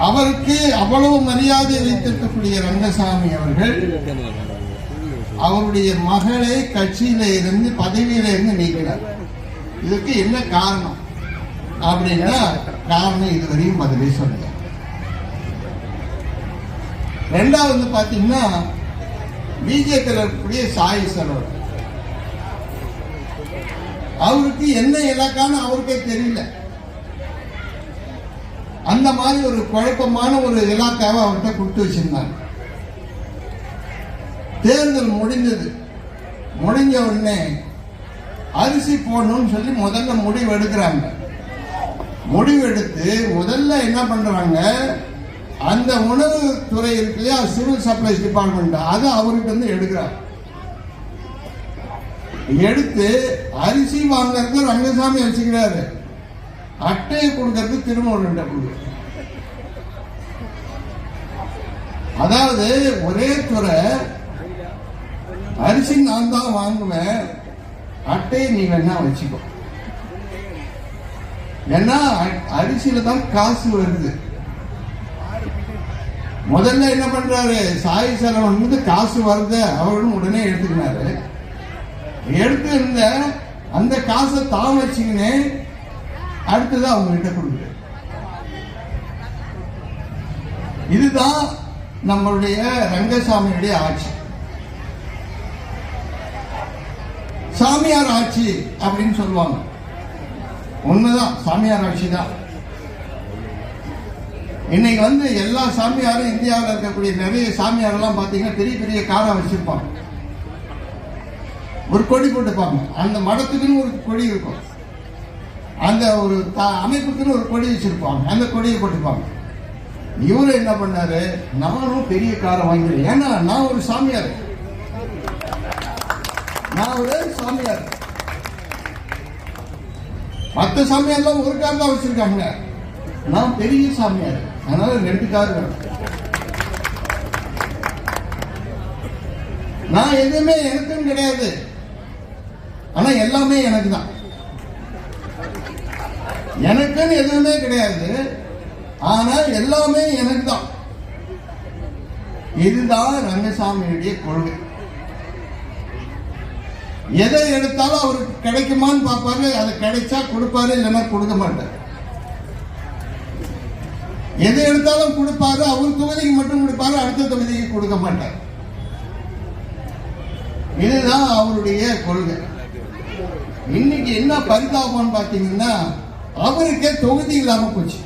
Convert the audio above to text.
அவருக்கு அவ்வளவு மரியாதை வைத்திருக்கக்கூடிய ரங்கசாமி அவர்கள் அவருடைய மகளை கட்சியில இருந்து பதவியில இருந்து நீக்கிறார். இதுக்கு என்ன காரணம் அப்படின்னா காரணம் இதுவரையும் பதிலே சொல்ல. ரெண்டாவது பாத்தீங்கன்னா பிஜேபியில் இருக்கக்கூடிய சாய் சரவணன் அவருக்கு என்ன இலக்கான அவருக்கே தெரியல. அந்த மாதிரி ஒரு குழப்பமான ஒரு இலாக்காவை அவர்கிட்ட கொடுத்து வச்சிருந்தாங்க. தேர்தல் முடிஞ்சது. முடிஞ்ச உடனே அரிசி போடணும்னு சொல்லி முதல்ல முடிவு எடுக்கிறாங்க. முடிவெடுத்து முதல்ல என்ன பண்றாங்க, அந்த உணவு துறை இருக்கு இல்லையா, சிவில் சப்ளைஸ் டிபார்ட்மெண்ட், அதை அவர்கிட்ட இருந்து எடுக்கிறாங்க. எடுத்து அரிசி வாங்கறதுக்கு ரங்கசாமி வச்சுக்கிறாரு, அட்டையை கொடுக்கறது திருமாவளவன் கொடுக்குறாரு. அதாவது ஒரே துறை, அரிசி நான் தான் வாங்குவேன், அட்டையை நீ வேணா வச்சுக்கோ. ஏன்னா அரிசியில தான் காசு வருது. முதல்ல என்ன பண்றாரு, சாய் சரவணன் வந்து காசு வருது அவரும் உடனே எடுத்துக்கினாரு. எடுத்து இருந்த அந்த காசை தான் வச்சுக்கினே அடுத்தது அவங்க கிட்ட கொடுக்குற. இதுதான் நம்மளுடைய ரங்கசாமியுடைய ஆட்சி. சாமியார் ஆட்சி அப்படின்னு சொல்லுவாங்க. உண்மைதான், சாமியார் ஆட்சி தான். இன்னைக்கு வந்து எல்லா சாமியாரும் இந்தியாவில் இருக்கக்கூடிய நிறைய சாமியார் எல்லாம் பாத்தீங்கன்னா பெரிய பெரிய காரை வச்சிருப்பாங்க, ஒரு கொடி போட்டுப்பாங்க. அந்த மடத்துக்குன்னு ஒரு கொடி இருக்கும், அந்த ஒரு அமைப்புக்குன்னு ஒரு கொடி வச்சிருப்பாங்க, அந்த கொடியை போட்டுப்பாங்க. இவரு என்ன பண்ணாரு, நானும் பெரிய காரை வாங்கிடுறேன், ஏன்னா நான் ஒரு சாமியார், நான் ஒரு சாமியார். மற்ற சாமியார்லாம் ஒரு கார் தான் வச்சிருக்காங்க, நான் பெரிய சாமியார், அதனால 2 கார் வேணும். நான் எதுவுமே எனக்குன்னு கிடையாது, ஆனா எல்லாமே எனக்கு தான். எனக்குன்னு எதுவுமே கிடையாது, ஆனா எல்லாமே எனக்கு தான். இதுதான் ரங்கசாமியுடைய கொள்கை. எதை எடுத்தாலும் அவருக்கு கிடைக்குமான்னு பார்ப்பாரு, அது கிடைச்சா கொடுப்பாரு, இல்லைன்னா கொடுக்க மாட்டாரு. எதை எடுத்தாலும் கொடுப்பாரு, அவர் தொகுதிக்கு மட்டும் கொடுப்பாரு, அடுத்த தொகுதிக்கு கொடுக்க மாட்டார். இதுதான் அவருடைய கொள்கை. இன்னைக்கு என்ன பரிதாபம்னு பாத்தீங்கன்னா அவருக்கே தொகுதி இல்லாம போச்சு.